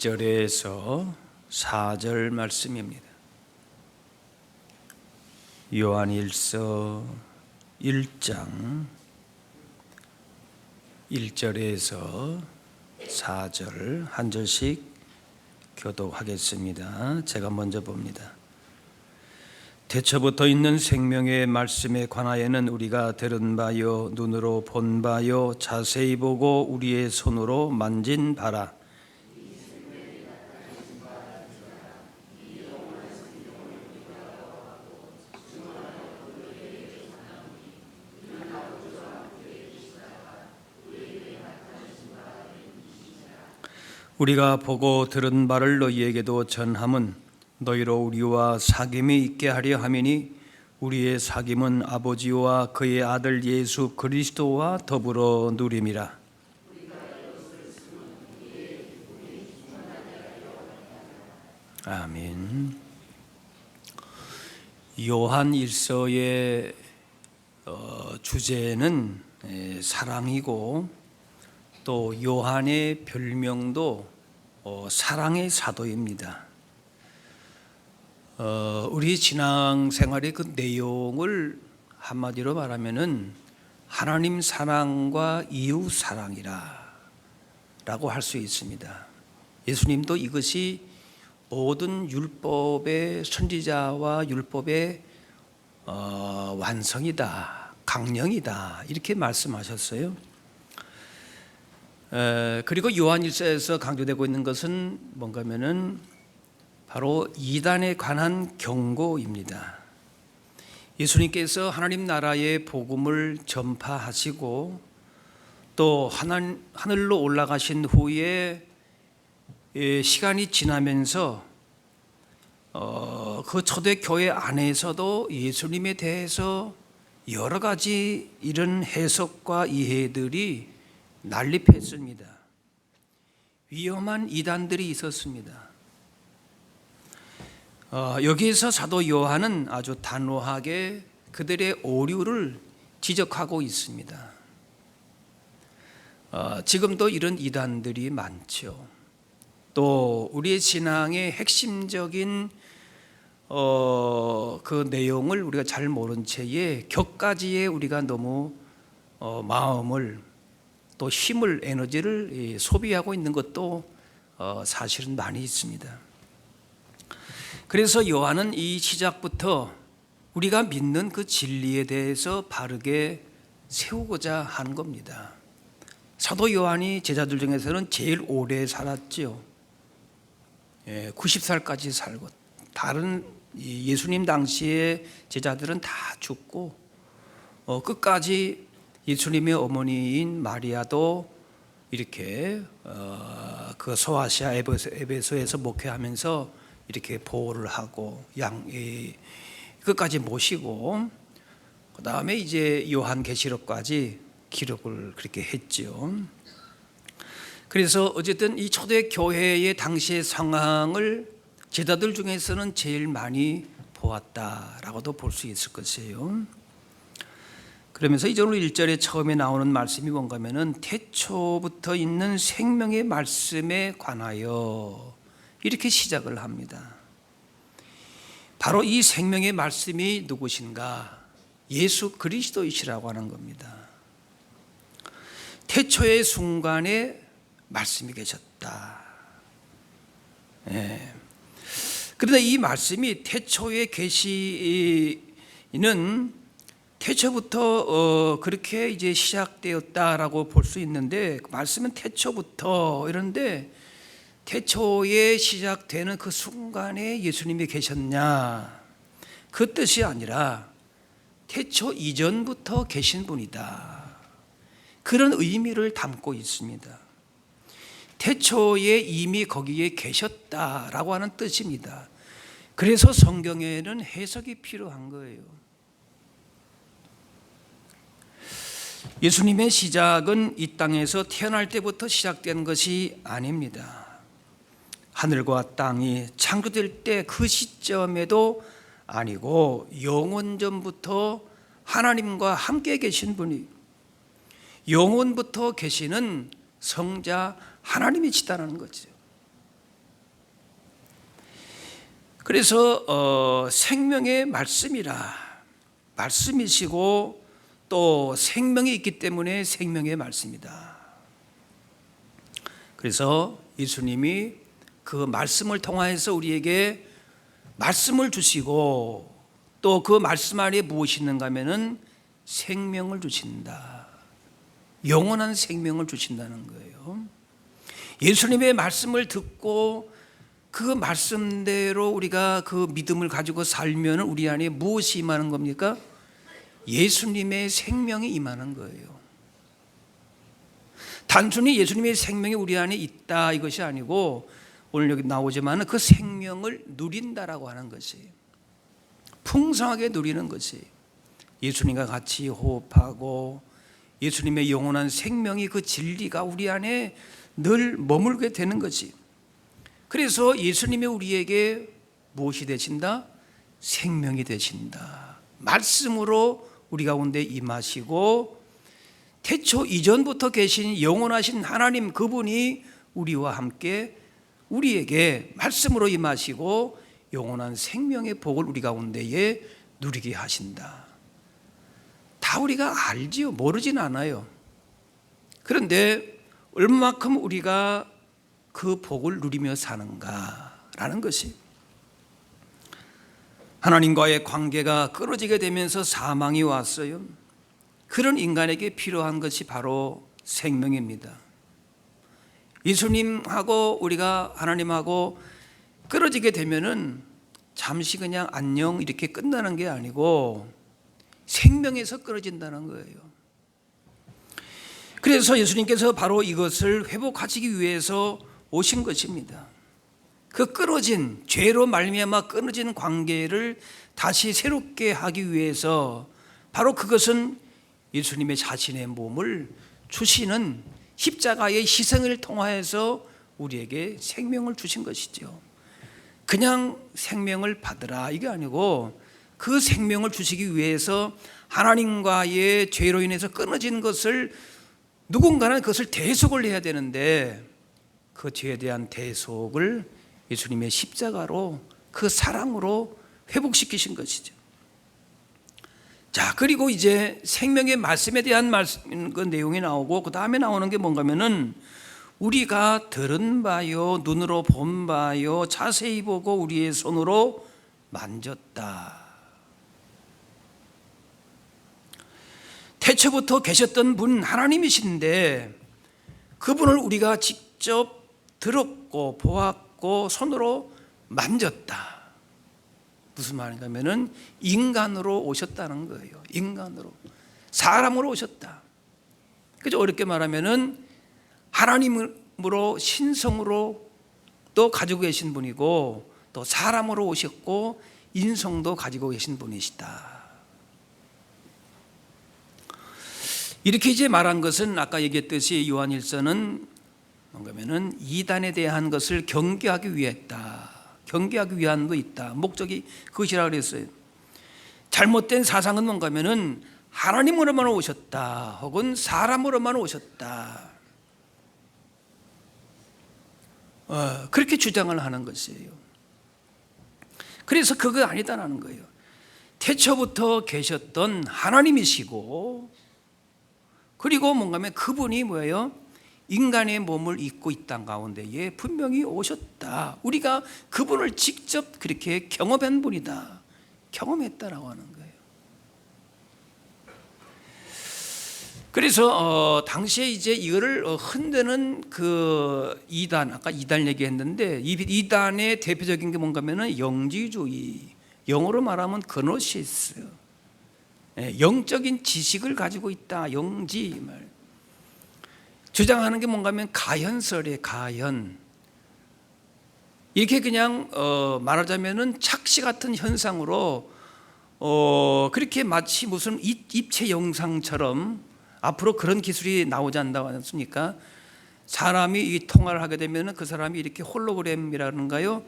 1절에서 4절 말씀입니다. 요한일서 1장 1절에서 4절 한 절씩 교독하겠습니다. 제가 먼저 봅니다. 태초부터 있는 생명의 말씀에 관하여는 우리가 들은 바요 눈으로 본 바요 자세히 보고 우리의 손으로 만진 바라. 우리가 보고 들은 바를 너희에게도 전함은 너희로 우리와 사귐이 있게 하려 함이니 우리의 사귐은 아버지와 그의 아들 예수 그리스도와 더불어 누림이라. 아멘. 요한일서의 주제는 사랑이고 또 요한의 별명도 사랑의 사도입니다. 우리 신앙생활의 그 내용을 한마디로 말하면은 하나님 사랑과 이웃 사랑이라 라고 할 수 있습니다. 예수님도 이것이 모든 율법의 선지자와 율법의 완성이다, 강령이다 이렇게 말씀하셨어요. 그리고 요한일서에서 강조되고 있는 것은 뭔가 하면은 바로 이단에 관한 경고입니다. 예수님께서 하나님 나라의 복음을 전파하시고 또 하늘로 올라가신 후에 시간이 지나면서 그 초대교회 안에서도 예수님에 대해서 여러 가지 이런 해석과 이해들이 난립했습니다. 위험한 이단들이 있었습니다. 여기에서 사도 요한은 아주 단호하게 그들의 오류를 지적하고 있습니다. 지금도 이런 이단들이 많죠. 또 우리의 신앙의 핵심적인 그 내용을 우리가 잘 모른 채에 격가지에 우리가 너무 마음을 또 힘을 에너지를 소비하고 있는 것도 사실은 많이 있습니다. 그래서 요한은 이 시작부터 우리가 믿는 그 진리에 대해서 바르게 세우고자 하는 겁니다. 사도 요한이 제자들 중에서는 제일 오래 살았죠. 90살까지 살고 다른 예수님 당시의 제자들은 다 죽고 끝까지 예수님의 어머니인 마리아도 이렇게 그 소아시아 에베소에서 목회하면서 이렇게 보호를 하고 끝까지 모시고 그 다음에 이제 요한계시록까지 기록을 그렇게 했죠. 그래서 어쨌든 이 초대교회의 당시의 상황을 제자들 중에서는 제일 많이 보았다라고도 볼 수 있을 것이에요. 그러면서 이제 오늘 1절에 처음에 나오는 말씀이 뭔가 하면은 태초부터 있는 생명의 말씀에 관하여 이렇게 시작을 합니다. 바로 이 생명의 말씀이 누구신가? 예수 그리스도이시라고 하는 겁니다. 태초의 순간에 말씀이 계셨다. 그런데 이 말씀이 태초에 계시는 태초부터 그렇게 이제 시작되었다라고 볼 수 있는데 그 말씀은 태초부터 이런데 태초에 시작되는 그 순간에 예수님이 계셨냐 그 뜻이 아니라 태초 이전부터 계신 분이다 그런 의미를 담고 있습니다. 태초에 이미 거기에 계셨다라고 하는 뜻입니다. 그래서 성경에는 해석이 필요한 거예요. 예수님의 시작은 이 땅에서 태어날 때부터 시작된 것이 아닙니다. 하늘과 땅이 창조될 때 그 시점에도 아니고 영원전부터 하나님과 함께 계신 분이 영원부터 계시는 성자 하나님이시다는 거죠. 그래서 생명의 말씀이라, 말씀이시고 또 생명이 있기 때문에 생명의 말씀이다. 그래서 예수님이 그 말씀을 통하여서 우리에게 말씀을 주시고 또 그 말씀 안에 무엇이 있는가 하면은 생명을 주신다. 영원한 생명을 주신다는 거예요. 예수님의 말씀을 듣고 그 말씀대로 우리가 그 믿음을 가지고 살면 우리 안에 무엇이 임하는 겁니까? 예수님의 생명이 임하는 거예요. 단순히 예수님의 생명이 우리 안에 있다 이것이 아니고 오늘 여기 나오지만 그 생명을 누린다라고 하는 것이, 풍성하게 누리는 것이, 예수님과 같이 호흡하고 예수님의 영원한 생명이, 그 진리가 우리 안에 늘 머물게 되는 것이. 그래서 예수님이 우리에게 무엇이 되신다? 생명이 되신다. 말씀으로 우리 가운데 임하시고 태초 이전부터 계신 영원하신 하나님, 그분이 우리와 함께 우리에게 말씀으로 임하시고 영원한 생명의 복을 우리 가운데에 누리게 하신다. 다 우리가 알지요. 모르진 않아요. 그런데 얼마만큼 우리가 그 복을 누리며 사는가라는 것이, 하나님과의 관계가 끊어지게 되면서 사망이 왔어요. 그런 인간에게 필요한 것이 바로 생명입니다. 예수님하고 우리가 하나님하고 끊어지게 되면은 잠시 그냥 안녕 이렇게 끝나는 게 아니고 생명에서 끊어진다는 거예요. 그래서 예수님께서 바로 이것을 회복하시기 위해서 오신 것입니다. 그 끊어진, 죄로 말미암아 끊어진 관계를 다시 새롭게 하기 위해서 바로 그것은 예수님의 자신의 몸을 주시는 십자가의 희생을 통하여서 우리에게 생명을 주신 것이죠. 그냥 생명을 받으라 이게 아니고 그 생명을 주시기 위해서 하나님과의 죄로 인해서 끊어진 것을, 누군가는 그것을 대속을 해야 되는데 그 죄에 대한 대속을 예수님의 십자가로, 그 사랑으로 회복시키신 것이죠. 자, 그리고 이제 생명의 말씀에 대한 그 내용이 나오고 그 다음에 나오는 게 뭔가 하면은 우리가 들은 바요, 눈으로 본 바요, 자세히 보고 우리의 손으로 만졌다. 태초부터 계셨던 분 하나님이신데 그분을 우리가 직접 들었고 보았고 손으로 만졌다. 무슨 말인가 하면은 인간으로 오셨다는 거예요. 인간으로, 사람으로 오셨다. 그죠? 어렵게 말하면은 하나님으로, 신성으로 또 가지고 계신 분이고 또 사람으로 오셨고 인성도 가지고 계신 분이시다. 이렇게 이제 말한 것은 아까 얘기했듯이 요한일서는 뭔가면은 이단에 대한 것을 경계하기 위했다. 경계하기 위함도 있다. 목적이 그것이라 그랬어요. 잘못된 사상은 뭔가면은 하나님으로만 오셨다, 혹은 사람으로만 오셨다, 그렇게 주장을 하는 것이에요. 그래서 그거 아니다라는 거예요. 태초부터 계셨던 하나님이시고, 그리고 뭔가 하면 그분이 뭐예요? 인간의 몸을 입고 이 땅 가운데에 분명히 오셨다. 우리가 그분을 직접 그렇게 경험한 분이다. 경험했다라고 하는 거예요. 그래서 당시에 이제 이거를 흔드는 그 이단, 아까 이단 얘기했는데 이 이단의 대표적인 게 뭔가면은 영지주의, 영어로 말하면 그노시스, 영적인 지식을 가지고 있다. 영지 말. 주장하는 게 뭔가면 가현설의 가현. 이렇게 그냥 말하자면은 착시 같은 현상으로 그렇게 마치 무슨 입체 영상처럼 앞으로 그런 기술이 나오지 않는다고 않습니까? 사람이 이 통화를 하게 되면 그 사람이 이렇게 홀로그램이라는가요?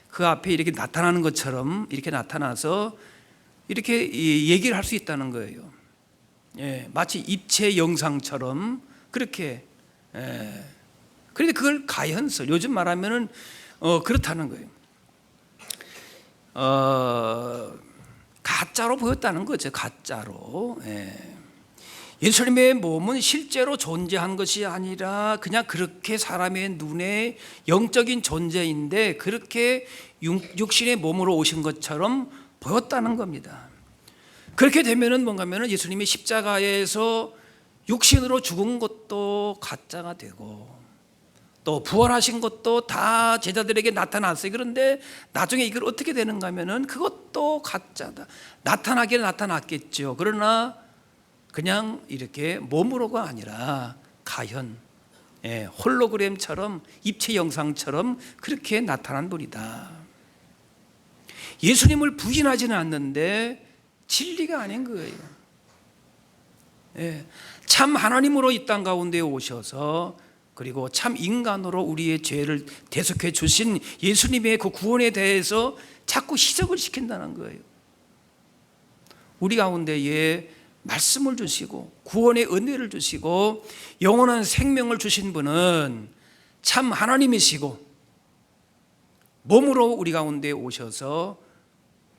그 앞에 이렇게 나타나는 것처럼 이렇게 나타나서 이렇게 얘기를 할 수 있다는 거예요. 예, 마치 입체 영상처럼 그렇게. 그런데 그걸 가현설, 요즘 말하면은 그렇다는 거예요. 가짜로 보였다는 거죠. 가짜로. 예수님의 몸은 실제로 존재한 것이 아니라 그냥 그렇게 사람의 눈에 영적인 존재인데 그렇게 육신의 몸으로 오신 것처럼 보였다는 겁니다. 그렇게 되면은 뭔가 하면은 예수님이 십자가에서 육신으로 죽은 것도 가짜가 되고 또 부활하신 것도 다 제자들에게 나타났어요. 그런데 나중에 이걸 어떻게 되는가 하면은 그것도 가짜다. 나타나기는 나타났겠죠. 그러나 그냥 이렇게 몸으로가 아니라 가현, 홀로그램처럼 입체 영상처럼 그렇게 나타난 분이다. 예수님을 부인하지는 않는데 진리가 아닌 거예요. 참 하나님으로 이 땅 가운데 오셔서 그리고 참 인간으로 우리의 죄를 대속해 주신 예수님의 그 구원에 대해서 자꾸 희석을 시킨다는 거예요. 우리 가운데에 말씀을 주시고 구원의 은혜를 주시고 영원한 생명을 주신 분은 참 하나님이시고 몸으로 우리 가운데 오셔서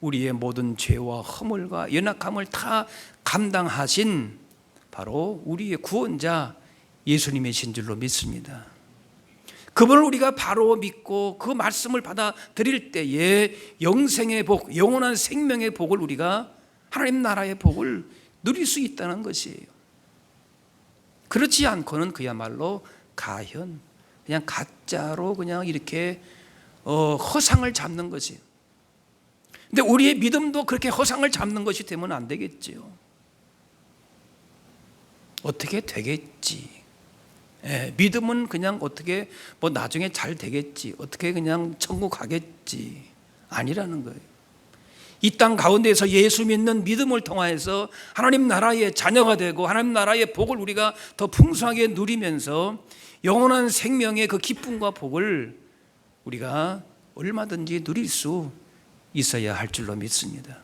우리의 모든 죄와 허물과 연약함을 다 감당하신 바로 우리의 구원자 예수님이신 줄로 믿습니다. 그분을 우리가 바로 믿고 그 말씀을 받아들일 때에 영생의 복, 영원한 생명의 복을 우리가 하나님 나라의 복을 누릴 수 있다는 것이에요. 그렇지 않고는 그야말로 가현, 그냥 가짜로 그냥 이렇게 허상을 잡는 거지. 근데 우리의 믿음도 그렇게 허상을 잡는 것이 되면 안 되겠지요. 어떻게 되겠지. 믿음은 그냥 어떻게 뭐 나중에 잘 되겠지. 어떻게 그냥 천국 가겠지. 아니라는 거예요. 이 땅 가운데에서 예수 믿는 믿음을 통하여서 하나님 나라의 자녀가 되고 하나님 나라의 복을 우리가 더 풍성하게 누리면서 영원한 생명의 그 기쁨과 복을 우리가 얼마든지 누릴 수 있어야 할 줄로 믿습니다.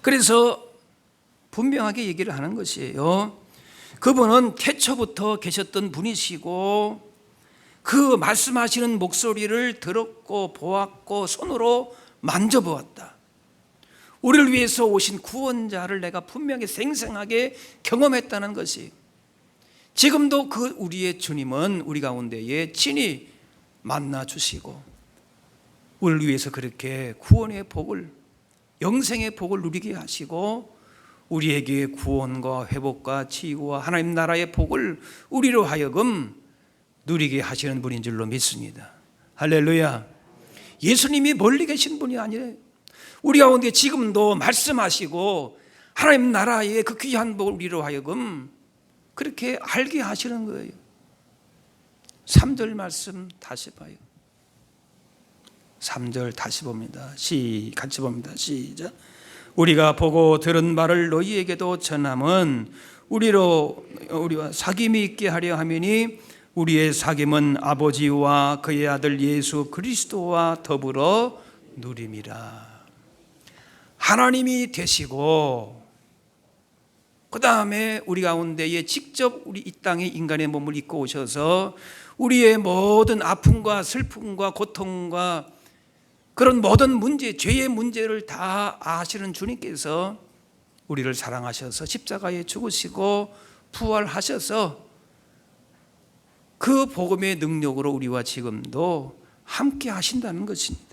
그래서 분명하게 얘기를 하는 것이에요. 그분은 태초부터 계셨던 분이시고 그 말씀하시는 목소리를 들었고 보았고 손으로 만져보았다. 우리를 위해서 오신 구원자를 내가 분명히 생생하게 경험했다는 것이 지금도 그 우리의 주님은 우리 가운데에 친히 만나 주시고 우리를 위해서 그렇게 구원의 복을 영생의 복을 누리게 하시고 우리에게 구원과 회복과 치유와 하나님 나라의 복을 우리로 하여금 누리게 하시는 분인 줄로 믿습니다. 할렐루야. 예수님이 멀리 계신 분이 아니에요. 우리 가운데 지금도 말씀하시고 하나님 나라의 그 귀한 복을 우리로 하여금 그렇게 알게 하시는 거예요. 3절 말씀 다시 봐요. 3절 다시 봅니다. 같이 봅니다. 시작. 우리가 보고 들은 말을 너희에게도 전함은 우리와 사귐이 있게 하려 함이니 우리의 사귐은 아버지와 그의 아들 예수 그리스도와 더불어 누림이라. 하나님이 되시고 그 다음에 우리 가운데에 직접 우리 이 땅에 인간의 몸을 입고 오셔서 우리의 모든 아픔과 슬픔과 고통과 그런 모든 문제, 죄의 문제를 다 아시는 주님께서 우리를 사랑하셔서 십자가에 죽으시고 부활하셔서 그 복음의 능력으로 우리와 지금도 함께 하신다는 것입니다.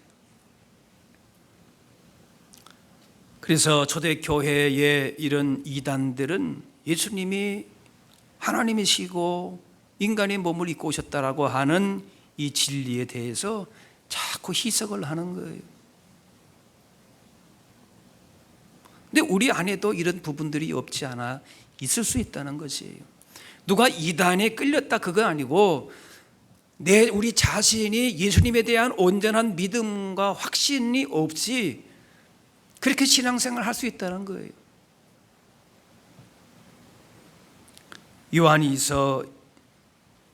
그래서 초대교회의 이런 이단들은 예수님이 하나님이시고 인간의 몸을 입고 오셨다라고 하는 이 진리에 대해서 자꾸 희석을 하는 거예요. 근데 우리 안에도 이런 부분들이 없지 않아 있을 수 있다는 것이에요. 누가 이단에 끌렸다 그거 아니고 우리 자신이 예수님에 대한 온전한 믿음과 확신이 없이 그렇게 신앙생활을 할 수 있다는 거예요. 요한이서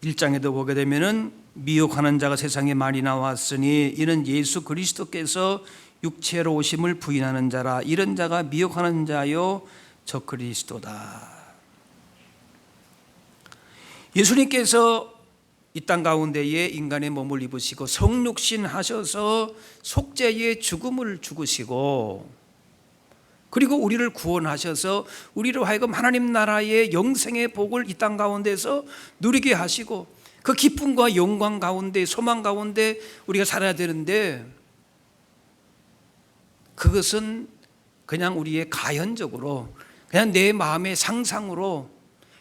1장에도 보게 되면은 미혹하는 자가 세상에 많이 나왔으니 이는 예수 그리스도께서 육체로 오심을 부인하는 자라. 이런 자가 미혹하는 자요 저 그리스도다. 예수님께서 이 땅 가운데에 인간의 몸을 입으시고 성육신 하셔서 속죄의 죽음을 죽으시고, 그리고 우리를 구원하셔서 우리로 하여금 하나님 나라의 영생의 복을 이 땅 가운데서 누리게 하시고, 그 기쁨과 영광 가운데, 소망 가운데 우리가 살아야 되는데, 그것은 그냥 우리의 가현적으로, 그냥 내 마음의 상상으로,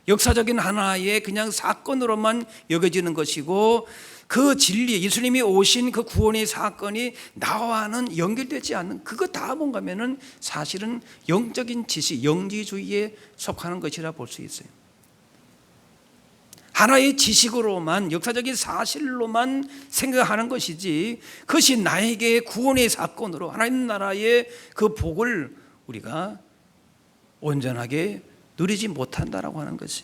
역사적인 하나의 그냥 사건으로만 여겨지는 것이고, 그 진리, 예수님이 오신 그 구원의 사건이 나와는 연결되지 않는, 그거 다 뭔가 하면은 사실은 영적인 지식, 영지주의에 속하는 것이라 볼 수 있어요. 하나의 지식으로만, 역사적인 사실로만 생각하는 것이지, 그것이 나에게 구원의 사건으로 하나님 나라의 그 복을 우리가 온전하게 누리지 못한다라고 하는 것이.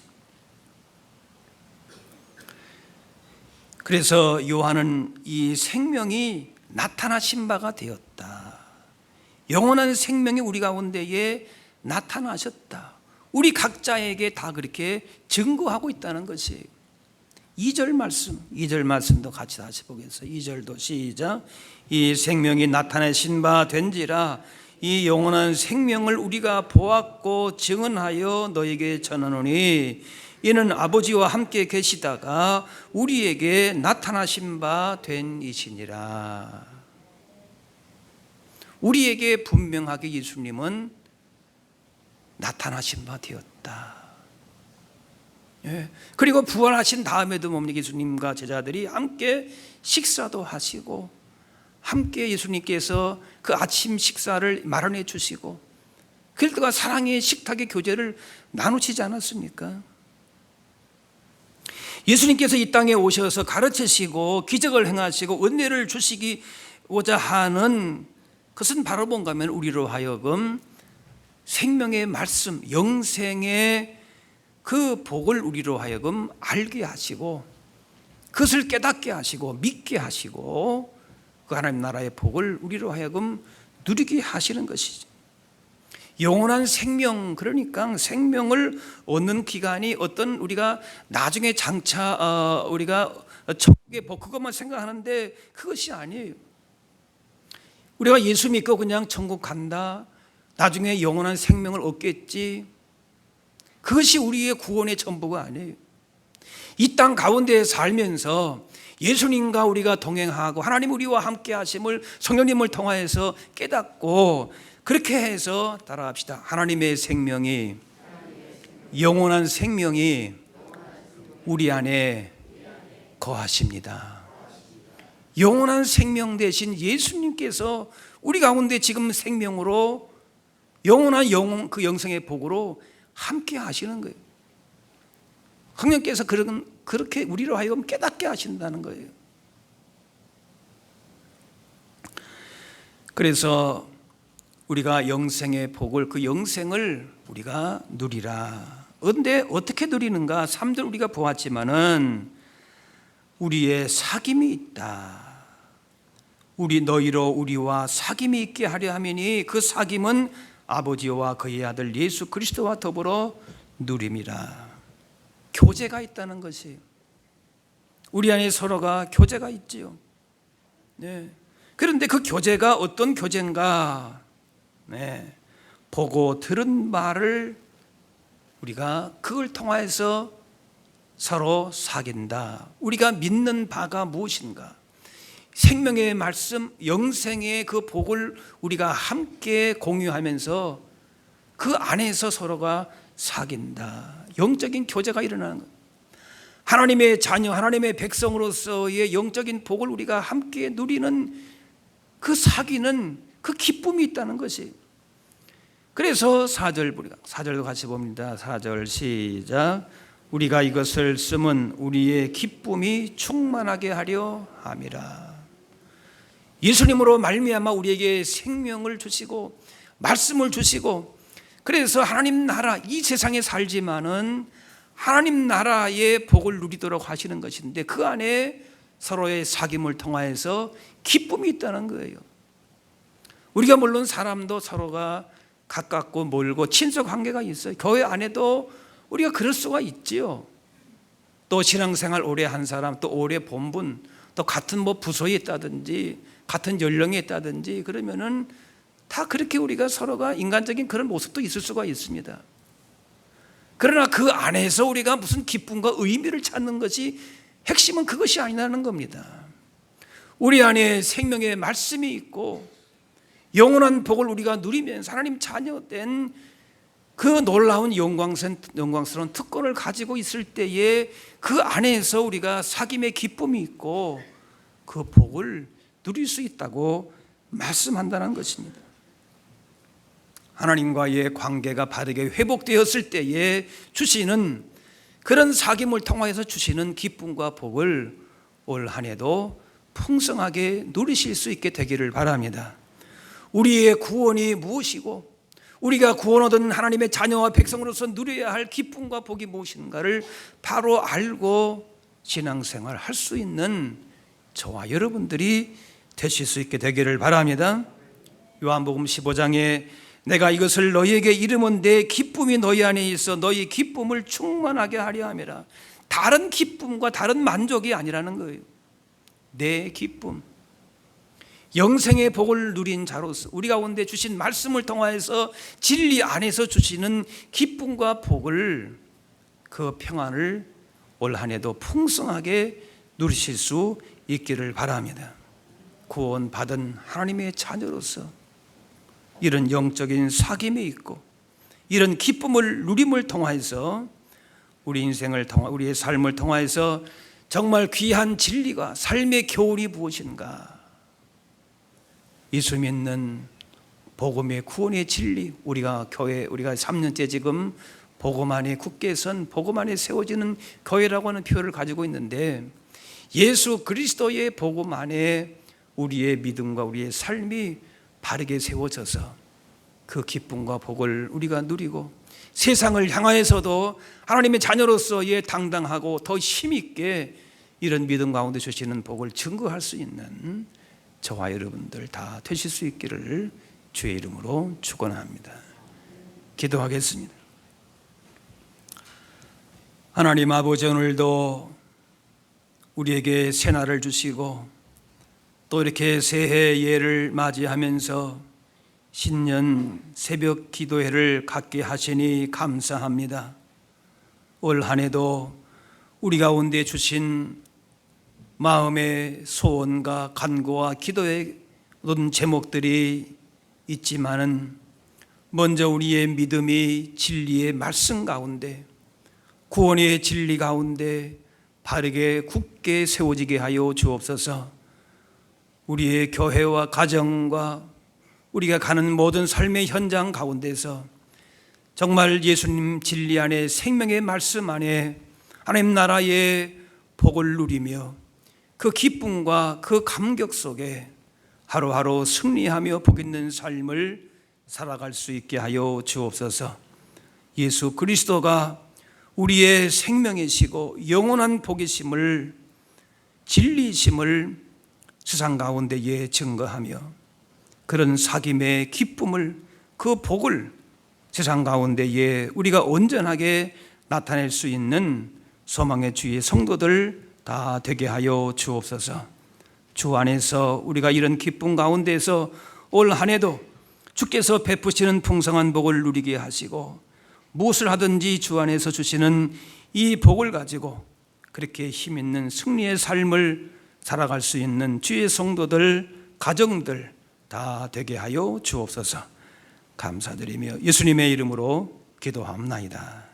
그래서 요한은 이 생명이 나타나신 바가 되었다, 영원한 생명이 우리 가운데에 나타나셨다, 우리 각자에게 다 그렇게 증거하고 있다는 것이. 2절 말씀도 같이 다시 보겠어요. 2절도 시작. 이 생명이 나타내신 바 된지라 이 영원한 생명을 우리가 보았고 증언하여 너에게 전하노니 이는 아버지와 함께 계시다가 우리에게 나타나신 바 된 이시니라. 우리에게 분명하게 예수님은 나타나신 바 되었다. 그리고 부활하신 다음에도 뭡니까? 예수님과 제자들이 함께 식사도 하시고, 함께 예수님께서 그 아침 식사를 마련해 주시고, 그들과 사랑의 식탁의 교제를 나누시지 않았습니까? 예수님께서 이 땅에 오셔서 가르치시고 기적을 행하시고 은혜를 주시고자 하는 것은 바로 뭔가 하면 우리로 하여금 생명의 말씀, 영생의 그 복을 우리로 하여금 알게 하시고, 그것을 깨닫게 하시고 믿게 하시고, 그 하나님 나라의 복을 우리로 하여금 누리게 하시는 것이죠. 영원한 생명, 그러니까 생명을 얻는 기간이 어떤 우리가 나중에 장차 우리가 천국의 복, 그것만 생각하는데 그것이 아니에요. 우리가 예수 믿고 그냥 천국 간다, 나중에 영원한 생명을 얻겠지, 그것이 우리의 구원의 전부가 아니에요. 이 땅 가운데 살면서 예수님과 우리가 동행하고 하나님 우리와 함께 하심을 성령님을 통하여서 깨닫고, 그렇게 해서 따라합시다. 하나님의 생명이, 영원한 생명이 우리 안에 거하십니다. 영원한 생명 대신 예수님께서 우리 가운데 지금 생명으로 영원한 그 영생의 복으로 함께 하시는 거예요. 성령께서 그렇게 우리로 하여금 깨닫게 하신다는 거예요. 그래서 우리가 영생의 복을, 그 영생을 우리가 누리라. 그런데 어떻게 누리는가? 3절 우리가 보았지만은 우리의 사귐이 있다. 너희로 우리와 사귐이 있게 하려 함이니 그 사귐은 아버지와 그의 아들 예수 그리스도와 더불어 누림이라. 교제가 있다는 것이, 우리 안에 서로가 교제가 있지요. 네. 그런데 그 교제가 어떤 교제인가? 네. 보고 들은 말을 우리가 그걸 통해서 서로 사귄다. 우리가 믿는 바가 무엇인가? 생명의 말씀, 영생의 그 복을 우리가 함께 공유하면서 그 안에서 서로가 사귄다. 영적인 교제가 일어나는 것. 하나님의 자녀, 하나님의 백성으로서의 영적인 복을 우리가 함께 누리는 그 사귀는 그 기쁨이 있다는 것이. 그래서 4절도 같이 봅니다. 4절 시작. 우리가 이것을 쓰면 우리의 기쁨이 충만하게 하려 함이라. 예수님으로 말미암아 우리에게 생명을 주시고 말씀을 주시고, 그래서 하나님 나라, 이 세상에 살지만은 하나님 나라의 복을 누리도록 하시는 것인데, 그 안에 서로의 사귐을 통하여서 기쁨이 있다는 거예요. 우리가 물론 사람도 서로가 가깝고 멀고 친속 관계가 있어요. 교회 안에도 우리가 그럴 수가 있지요. 또 신앙생활 오래 한 사람, 또 오래 본 분, 또 같은 부서에 있다든지 같은 연령에 있다든지 그러면은 다 그렇게 우리가 서로가 인간적인 그런 모습도 있을 수가 있습니다. 그러나 그 안에서 우리가 무슨 기쁨과 의미를 찾는 것이 핵심은 그것이 아니라는 겁니다. 우리 안에 생명의 말씀이 있고 영원한 복을 우리가 누리면서 하나님 자녀된 그 놀라운 영광스러운 특권을 가지고 있을 때에 그 안에서 우리가 사귐의 기쁨이 있고 그 복을 누릴 수 있다고 말씀한다는 것입니다. 하나님과의 관계가 바르게 회복되었을 때에 주시는 그런 사귐을 통하여서 주시는 기쁨과 복을 올 한 해도 풍성하게 누리실 수 있게 되기를 바랍니다. 우리의 구원이 무엇이고 우리가 구원 얻은 하나님의 자녀와 백성으로서 누려야 할 기쁨과 복이 무엇인가를 바로 알고 신앙생활 할 수 있는 저와 여러분들이 되실 수 있게 되기를 바랍니다. 요한복음 15장에 내가 이것을 너희에게 이르면 내 기쁨이 너희 안에 있어 너희 기쁨을 충만하게 하려 함이라. 다른 기쁨과 다른 만족이 아니라는 거예요. 내 기쁨, 영생의 복을 누린 자로서 우리 가운데 주신 말씀을 통하여서 진리 안에서 주시는 기쁨과 복을, 그 평안을 올 한 해도 풍성하게 누리실 수 있기를 바랍니다. 구원받은 하나님의 자녀로서 이런 영적인 사귐이 있고 이런 기쁨을 누림을 통하여서 우리 인생을 통하 우리의 삶을 통하여서 정말 귀한 진리가 삶의 교훈이 무엇인가, 예수 믿는 복음의 구원의 진리, 우리가 3년째 지금 복음 안에 굳게 선 복음 안에 세워지는 교회라고 하는 표현을 가지고 있는데 예수 그리스도의 복음 안에 우리의 믿음과 우리의 삶이 바르게 세워져서 그 기쁨과 복을 우리가 누리고 세상을 향하여서도 하나님의 자녀로서의 당당하고 더 힘있게 이런 믿음 가운데 주시는 복을 증거할 수 있는 저와 여러분들 다 되실 수 있기를 주의 이름으로 축원합니다. 기도하겠습니다. 하나님 아버지, 오늘도 우리에게 새날을 주시고 또 이렇게 새해 예를 맞이하면서 신년 새벽 기도회를 갖게 하시니 감사합니다. 올 한 해도 우리 가운데 주신 마음의 소원과 간구와 기도의 모든 제목들이 있지만은 먼저 우리의 믿음이 진리의 말씀 가운데, 구원의 진리 가운데 바르게 굳게 세워지게 하여 주옵소서. 우리의 교회와 가정과 우리가 가는 모든 삶의 현장 가운데서 정말 예수님 진리 안에, 생명의 말씀 안에 하나님 나라의 복을 누리며 그 기쁨과 그 감격 속에 하루하루 승리하며 복 있는 삶을 살아갈 수 있게 하여 주옵소서. 예수 그리스도가 우리의 생명이시고 영원한 복이심을, 진리이심을 세상 가운데에 증거하며 그런 사귐의 기쁨을, 그 복을 세상 가운데에 우리가 온전하게 나타낼 수 있는 소망의 주의 성도들 다 되게 하여 주옵소서. 주 안에서 우리가 이런 기쁨 가운데서 올 한 해도 주께서 베푸시는 풍성한 복을 누리게 하시고 무엇을 하든지 주 안에서 주시는 이 복을 가지고 그렇게 힘 있는 승리의 삶을 살아갈 수 있는 주의 성도들, 가정들 다 되게 하여 주옵소서. 감사드리며 예수님의 이름으로 기도합나이다.